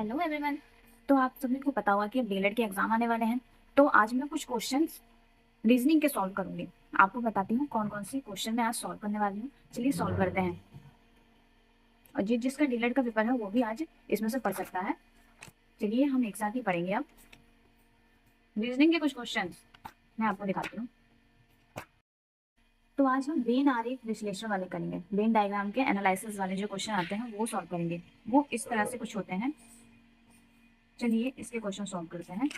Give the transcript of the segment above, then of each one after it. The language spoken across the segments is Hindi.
Hello everyone. तो आप सभी को पता होगा कि अब डीएलएड के एग्जाम आने वाले हैं। तो आज मैं कुछ क्वेश्चंस रीजनिंग के सॉल्व करूंगी। आपको बताती हूँ कौन कौन से क्वेश्चन मैं आज सॉल्व करने वाली हूँ। चलिए सॉल्व करते हैं। और जिसका डीएलएड का पेपर है वो भी आज इसमें से पढ़ सकता है। चलिए हम एक साथ ही पढ़ेंगे। अब रीजनिंग के कुछ क्वेश्चन मैं आपको दिखाती हूँ। तो आज हम वेन आरेख विश्लेषण वाले करेंगे। वेन डायग्राम के एनालिसिस वाले जो क्वेश्चन आते हैं वो सॉल्व करेंगे। वो इस तरह से कुछ होते हैं। चलिए इसके क्वेश्चन सॉल्व करते हैं।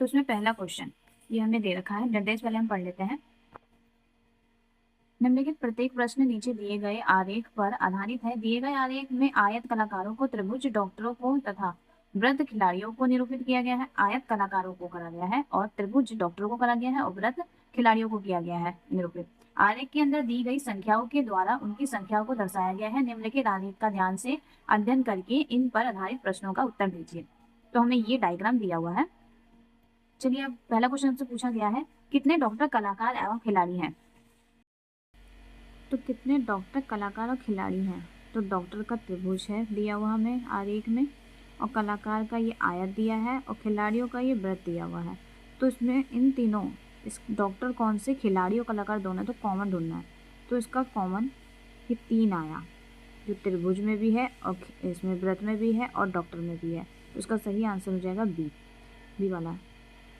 तो इसमें पहला क्वेश्चन ये हमें दे रखा है। निर्देश पहले हम पढ़ लेते हैं। निम्नलिखित प्रत्येक प्रश्न नीचे दिए गए आरेख पर आधारित है। दिए गए आरेख में आयत कलाकारों को, त्रिभुज डॉक्टरों को तथा वृत्त खिलाड़ियों को निरूपित किया गया है। आयत कलाकारों को करा गया है और त्रिभुज डॉक्टरों को करा गया है और वृत्त खिलाड़ियों को किया गया है निरूपित। आरेख के अंदर दी गई संख्याओं के द्वारा उनकी संख्याओं को दर्शाया गया है। निम्नलिखित आरेख का ध्यान से अध्ययन करके इन पर आधारित प्रश्नों का उत्तर दीजिए। तो हमें ये डायग्राम दिया हुआ है। चलिए अब पहला क्वेश्चन हमसे पूछा गया है, कितने डॉक्टर, कलाकार एवं खिलाड़ी हैं। तो कितने डॉक्टर, कलाकार और खिलाड़ी हैं। तो डॉक्टर का त्रिभुज है दिया हुआ हमें आरेख में, और कलाकार का ये आयत दिया है और खिलाड़ियों का ये वृत्त दिया हुआ है। तो इसमें इन तीनों, इस डॉक्टर कौन से, खिलाड़ी और कलाकार दोनों, तो कॉमन ढूंढना है। तो इसका कॉमन ये तीन आया, जो त्रिभुज में भी है और इसमें वृत्त में भी है और डॉक्टर में भी है। तो इसका सही आंसर हो जाएगा बी, बी वाला।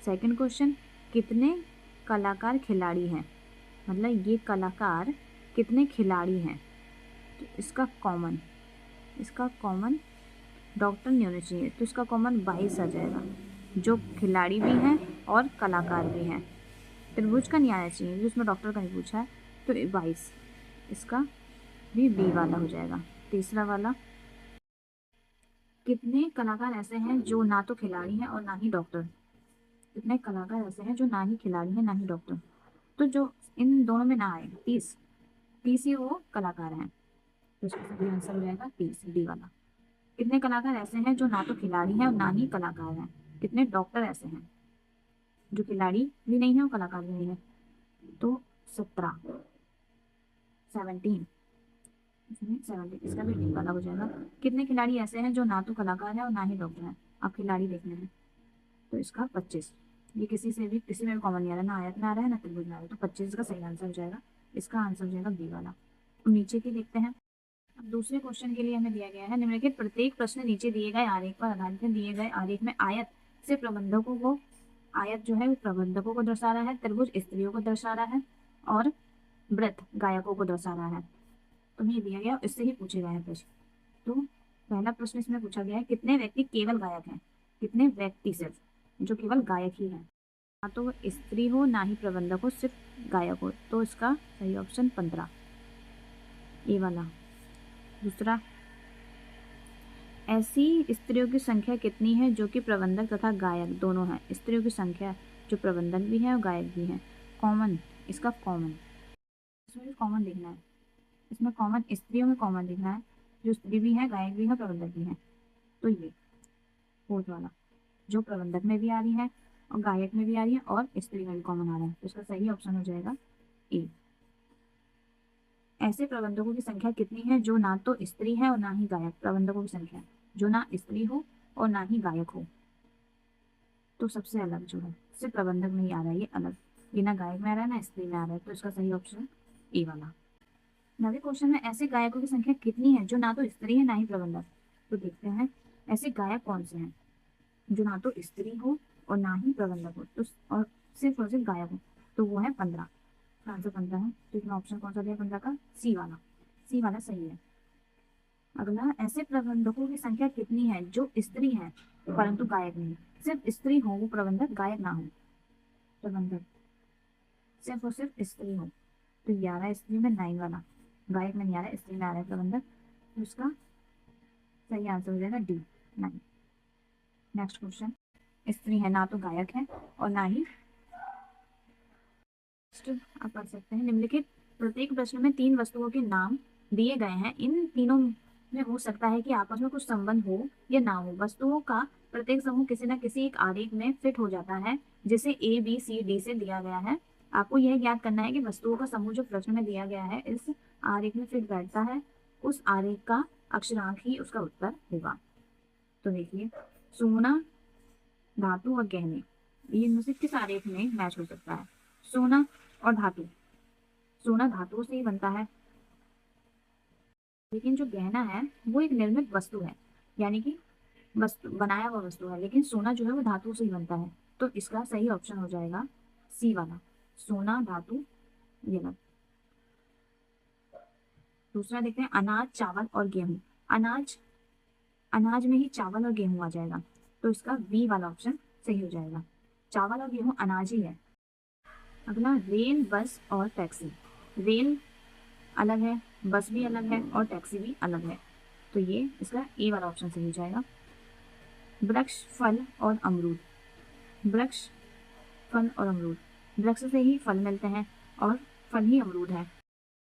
सेकंड क्वेश्चन, कितने कलाकार खिलाड़ी हैं, मतलब ये कलाकार कितने खिलाड़ी हैं। तो इसका कॉमन डॉक्टर नहीं होना चाहिए, तो इसका कॉमन 22 आ जाएगा, जो खिलाड़ी भी हैं और कलाकार भी हैं। त्रिभुज का नहीं आना चाहिए, जो इसमें डॉक्टर का नहीं पूछा है। तो 22, इसका भी बी वाला हो जाएगा। तीसरा वाला, कितने कलाकार ऐसे हैं जो ना तो खिलाड़ी हैं और ना ही डॉक्टर। कितने कलाकार ऐसे हैं जो ना ही खिलाड़ी हैं ना ही डॉक्टर। तो जो इन दोनों में ना आएगा, 30 ही वो कलाकार हैं। तो इसका सही आंसर हो जाएगा 30, डी वाला। कितने कलाकार ऐसे हैं जो ना तो खिलाड़ी हैं और ना ही कलाकार हैं। कितने डॉक्टर ऐसे हैं जो खिलाड़ी भी नहीं है और कलाकार भी नहीं है। तो 17, 17, इसमें 17, इसका भी डी वाला हो जाएगा। कितने खिलाड़ी ऐसे हैं जो ना तो कलाकार है और ना ही डॉक्टर है। अब खिलाड़ी देखने हैं। तो इसका 25, ये किसी में भी कॉमन नहीं आ रहा, ना आयत में आ रहा है ना त्रिभुज में आ रहा है। तो 25 का सही आंसर हो जाएगा। इसका आंसर हो जाएगा बी वाला। अब नीचे की देखते हैं। अब दूसरे क्वेश्चन के लिए हमें दिया गया है, निम्नलिखित प्रत्येक प्रश्न नीचे दिए गए आरेख पर आधारित है। दिए गए आरेख में आयत से प्रबंधकों को, आयत जो है वो प्रबंधकों को दर्शा रहा है, त्रिभुज स्त्रियों को दर्शा रहा है और वृत्त गायकों को दर्शा रहा है। तो ये दिया गया, इससे ही पूछे गए हैं प्रश्न। तो पहला प्रश्न इसमें पूछा गया है, कितने व्यक्ति केवल गायक हैं। कितने व्यक्ति सिर्फ जो केवल गायक ही है, ना तो वो स्त्री हो ना ही प्रबंधक हो, सिर्फ गायक हो। तो इसका सही ऑप्शन 15, ए वाला। दूसरा, ऐसी स्त्रियों की संख्या कितनी है जो कि प्रबंधक तथा गायक दोनों हैं। स्त्रियों की संख्या जो प्रबंधक भी है और गायक भी है। कॉमन, इसका कॉमन, इसमें कॉमन देखना है। इसमें कॉमन, स्त्रियों में कॉमन देखना है, जो स्त्री भी है, गायक भी है, प्रबंधक भी है। तो ये फोर्थ वाला, जो प्रबंधक में भी आ रही है और गायक में भी आ रही है और स्त्री में भी कॉमन आ रहा है। तो इसका सही ऑप्शन हो जाएगा ए। ऐसे प्रबंधकों की संख्या कितनी है जो ना तो स्त्री है और ना ही गायक। प्रबंधकों की संख्या जो ना स्त्री हो और ना ही गायक हो। तो सबसे अलग जो है, सिर्फ प्रबंधक में ही आ रहा है ये अलग, ये ना गायक में आ रहा है ना स्त्री में आ रहा है। तो इसका सही ऑप्शन ए वाला। नवे क्वेश्चन में ऐसे गायकों की संख्या कितनी है जो ना तो स्त्री है ना ही प्रबंधक। तो देखते हैं ऐसे गायक कौन से हैं जो ना तो स्त्री हो और ना ही प्रबंधक हो, तो और सिर्फ गायक हो। तो वो है 15, आंसर 15 है। तो इसमें ऑप्शन कौन सा दिया 15 का, सी वाला। सी वाला सही है। अगला, ऐसे प्रबंधकों की संख्या कितनी है जो स्त्री है परंतु गायक नहीं। सिर्फ स्त्री हो वो प्रबंधक, गायक ना हो। प्रबंधक सिर्फ और सिर्फ स्त्री हो। तो 11 स्त्री में 9 वाला, गायक में नहीं आ रहा है, स्त्री में आ रहा है प्रबंधक। तो इसका सही आंसर हो जाएगा डी, 9। नेक्स्ट क्वेश्चन, स्त्री है ना तो गायक है और ना ही, आप पढ़ सकते हैं। निम्नलिखित प्रत्येक प्रश्न में 3 वस्तुओं के नाम दिए गए हैं। इन तीनों में हो सकता है कि आपस में कुछ संबंध हो या ना हो। वस्तुओं का प्रत्येक समूह किसी न किसी एक आरेख में फिट हो जाता है जिसे ए बी सी डी से दिया गया है। आपको यह ज्ञात करना है कि वस्तुओं का समूह जो प्रश्न में दिया गया है इस आरेख में फिट बैठता है, उस आरेख का अक्षरांक ही उसका उत्तर होगा। तो देखिए, सोना, धातु और गहने, ये इनमें से किस आरेख में मैच हो सकता है? सोना और धातु, सोना धातुओं से ही बनता है, लेकिन जो गहना है वो एक निर्मित वस्तु है, यानी कि वस्तु, बनाया हुआ वस्तु है, लेकिन सोना जो है वो धातु से ही बनता है। तो इसका सही ऑप्शन हो जाएगा सी वाला, सोना धातु, ये वाला। दूसरा देखते हैं, अनाज, चावल और गेहूं। अनाज, अनाज में ही चावल और गेहूं आ जाएगा, तो इसका बी वाला ऑप्शन सही हो जाएगा। चावल और गेहूं अनाज ही है। अगला, रेल, बस और टैक्सी। रेल अलग है, बस भी अलग है और टैक्सी भी अलग है, तो ये इसका ए वाला ऑप्शन सही हो जाएगा। वृक्ष, फल और अमरूद। वृक्ष, फल और अमरूद, वृक्ष से ही फल मिलते हैं और फल ही अमरूद है,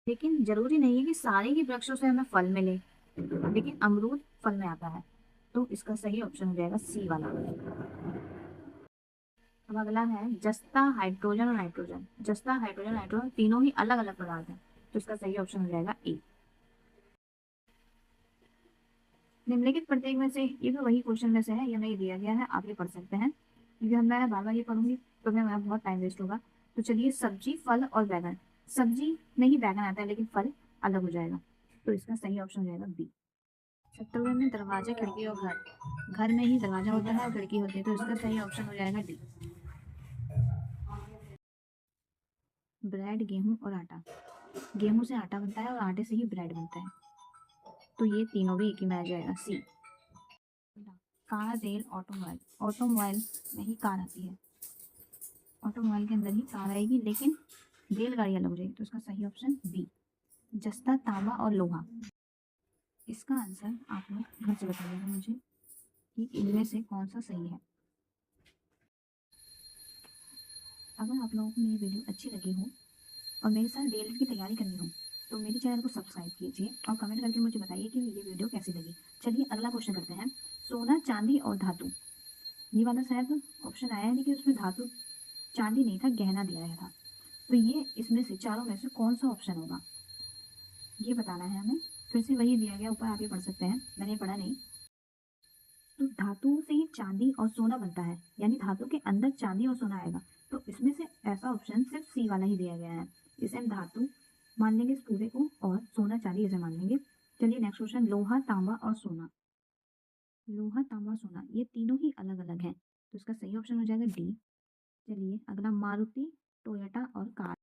लेकिन जरूरी नहीं है कि सारे ही वृक्षों से हमें फल मिले, लेकिन अमरूद फल में आता है, तो इसका सही ऑप्शन हो जाएगा सी वाला। अब अगला है जस्ता, हाइड्रोजन और नाइट्रोजन। जस्ता, हाइड्रोजन, नाइट्रोजन तीनों ही अलग अलग पदार्थ हैं, तो इसका सही ऑप्शन हो जाएगा ए। निम्नलिखित प्रत्येक में से, ये भी वही क्वेश्चन में से है, ये नहीं दिया गया है, आप ये पढ़ सकते हैं, क्योंकि हम मैं बार बार ये पढ़ूंगी तो मेरा बहुत टाइम वेस्ट होगा। तो चलिए, सब्जी, फल और बैगन। सब्जी में ही बैगन आता है, लेकिन फल अलग हो जाएगा, तो इसका सही ऑप्शन हो जाएगा बी। शत्रुघ्न में दरवाजा, खिड़की और घर। घर में ही दरवाजा होता है और खिड़की होती है, तो इसका सही ऑप्शन हो जाएगा डी। ब्रेड, गेहूं और आटा। गेहूं से आटा बनता है और आटे से ही ब्रेड बनता है, तो ये तीनों भी एक ही में आ जाएगा, C. Car, rail, automobile. Automobile में ही कार आती है, ऑटोमोबाइल के अंदर ही कार आएगी, लेकिन रेलगाड़ी अलग हो जाएगी, तो इसका सही ऑप्शन बी। जस्ता, तांबा और लोहा। इसका आंसर आप लोग घर से बताइएगा मुझे कि इनमें से कौन सा सही है। अगर आप लोगों को मेरी वीडियो अच्छी लगी हो और मेरे साथ डीएलएड की तैयारी करनी हो, तो मेरे चैनल को सब्सक्राइब कीजिए और कमेंट करके मुझे बताइए कि ये वीडियो कैसी लगी। चलिए अगला क्वेश्चन करते हैं, सोना, चांदी और धातु। ये वाला शायद ऑप्शन आया है, लेकिन उसमें धातु, चांदी नहीं था, गहना दिया गया था, तो ये इसमें से चारों में से कौन सा ऑप्शन होगा, ये बताना है हमें। फिर से वही दिया गया, ऊपर आगे पढ़ सकते हैं, मैंने पढ़ा नहीं। तो धातु से ही चांदी और सोना बनता है, यानी धातु के अंदर चांदी और सोना आएगा, तो इसमें से ऐसा ऑप्शन सिर्फ सी वाला ही दिया गया है। इसे हम धातु मान लेंगे इस पूरे को, और सोना चांदी ऐसे मान लेंगे। चलिए नेक्स्ट क्वेश्चन, लोहा, तांबा और सोना। लोहा, तांबा, सोना, ये तीनों ही अलग अलग हैं, तो इसका सही ऑप्शन हो जाएगा डी। चलिए अगला, मारुति, टोयोटा और कार।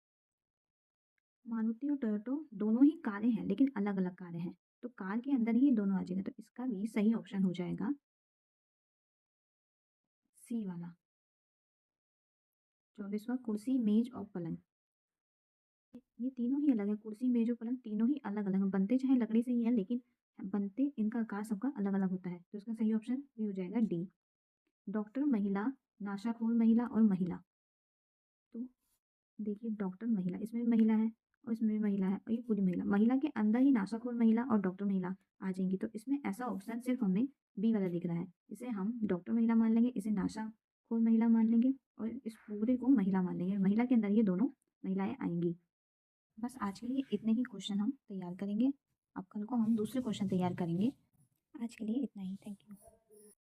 मारुति और टोयोटो दोनों ही कारें हैं, लेकिन अलग अलग कारें हैं, तो कार के अंदर ही दोनों आ जाएगा, तो इसका भी सही ऑप्शन हो जाएगा सी वाला। 24वां, कुर्सी, मेज और पलंग। ये तीनों ही अलग है, कुर्सी, मेज और पलंग तीनों ही अलग अलग हैं, बनते चाहे लकड़ी से ही है, लेकिन बनते इनका आकार सबका अलग अलग होता है, तो इसका सही ऑप्शन भी हो जाएगा डी। डॉक्टर, महिला, नाशाखोर महिला और महिला। तो देखिए, डॉक्टर, महिला, इसमें भी महिला है और इसमें भी महिला है, और ये पूरी महिला, महिला के अंदर ही नाशाखोर महिला और डॉक्टर महिला आ जाएंगी, तो इसमें ऐसा ऑप्शन सिर्फ हमें बी वाला दिख रहा है। इसे हम डॉक्टर महिला मान लेंगे, इसे नाशाखोर महिला मान लेंगे, और इस पूरे को महिला मान लेंगे, महिला के अंदर ये दोनों महिलाएं आएंगी। बस आज के लिए इतने ही क्वेश्चन हम तैयार करेंगे, अब कल को हम दूसरे क्वेश्चन तैयार करेंगे। आज के लिए इतना ही, थैंक यू।